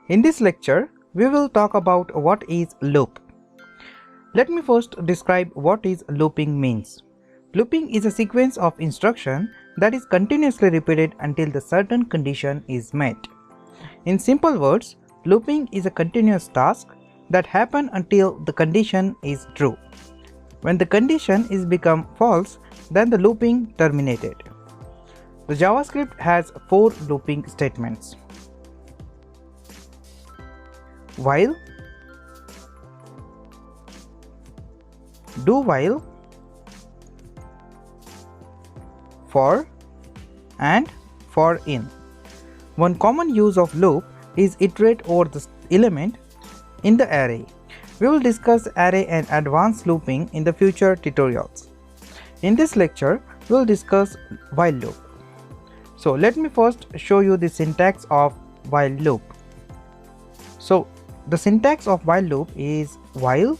In this lecture, we will talk about what is loop. Let me first describe what is looping means. Looping is a sequence of instruction that is continuously repeated until the certain condition is met. In simple words, looping is a continuous task that happens until the condition is true. When the condition is become false, then the looping terminated. The JavaScript has 4 looping statements. While, do while, for, and for in. One common use of loop is iterate over the element in the array. We will discuss array and advanced looping in the future tutorials. In this lecture, we will discuss while loop. So let me first show you the syntax of while loop. So the syntax of while loop is while,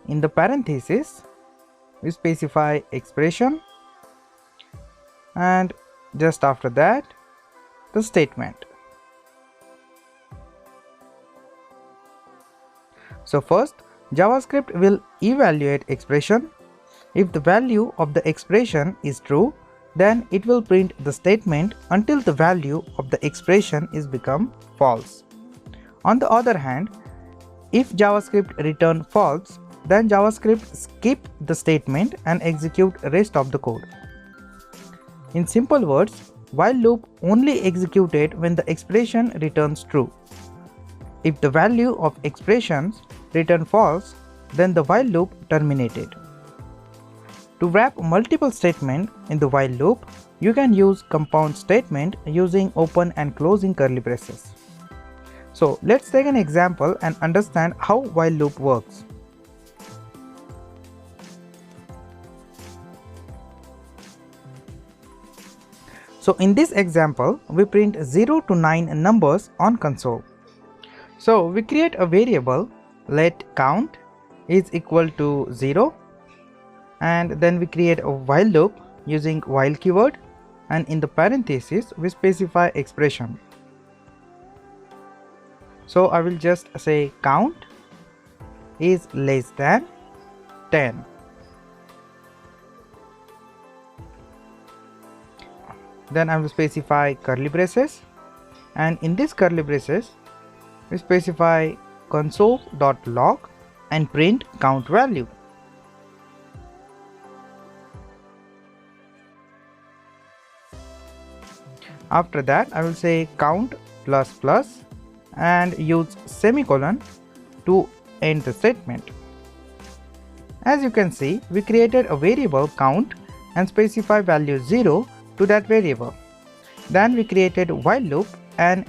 in the parenthesis we specify expression, and just after that the statement. So first, JavaScript will evaluate expression. If the value of the expression is true, then it will print the statement until the value of the expression is become false. On the other hand, if JavaScript return false, then JavaScript skip the statement and execute rest of the code. In simple words, while loop only executed when the expression returns true. If the value of expressions return false, then the while loop terminated. To wrap multiple statements in the while loop, you can use compound statement using open and closing curly braces. So let's take an example and understand how while loop works. So in this example, we print 0 to 9 numbers on console. So we create a variable, let count is equal to 0, and then we create a while loop using while keyword, and in the parenthesis we specify expression. So I will just say count is less than 10. Then I will specify curly braces, and in this curly braces we specify console.log and print count value. After that I will say count plus plus and use semicolon to end the statement. As you can see, we created a variable count and specify value 0 to that variable. Then we created while loop, and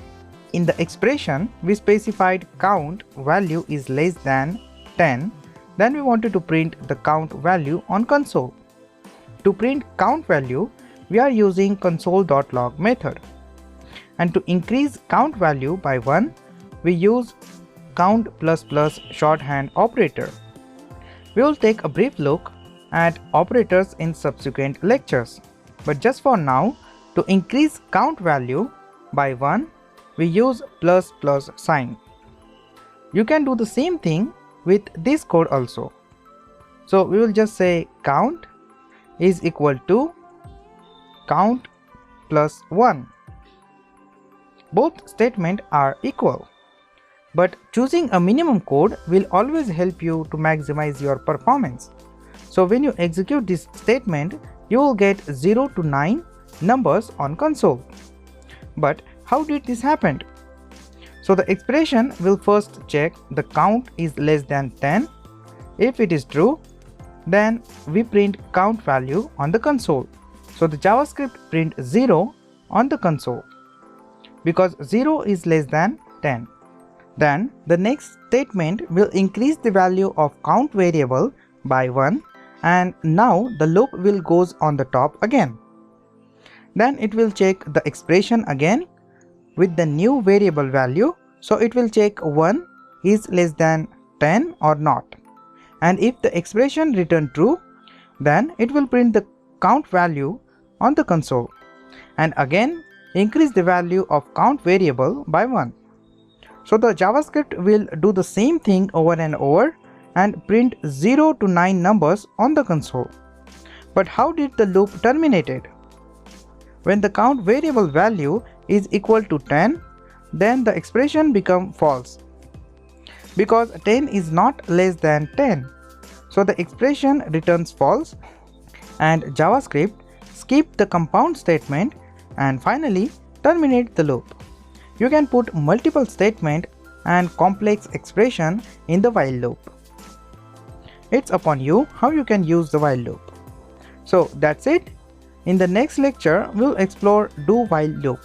in the expression we specified count value is less than 10. Then we wanted to print the count value on console. To print count value, we are using console.log method, and to increase count value by 1, we use count plus plus shorthand operator. We will take a brief look at operators in subsequent lectures, but just for now, to increase count value by 1, we use plus plus sign. You can do the same thing with this code also. So we will just say count is equal to count plus 1. Both statements are equal, but choosing a minimum code will always help you to maximize your performance. So when you execute this statement, you will get 0 to 9 numbers on console. But how did this happen? So the expression will first check the count is less than 10. If it is true, then we print count value on the console. So the JavaScript print 0 on the console because 0 is less than 10. Then the next statement will increase the value of count variable by 1, and now the loop will goes on the top again. Then it will check the expression again with the new variable value. So it will check 1 is less than 10 or not, and if the expression return true, then it will print the count value on the console and again increase the value of count variable by 1. So the JavaScript will do the same thing over and over and print 0 to 9 numbers on the console. But how did the loop terminated? When the count variable value is equal to 10, then the expression becomes false, because 10 is not less than 10. So the expression returns false, and JavaScript skip the compound statement and finally terminate the loop. You can put multiple statements and complex expression in the while loop. It's upon you how you can use the while loop. So that's it. In the next lecture, we'll explore do while loop.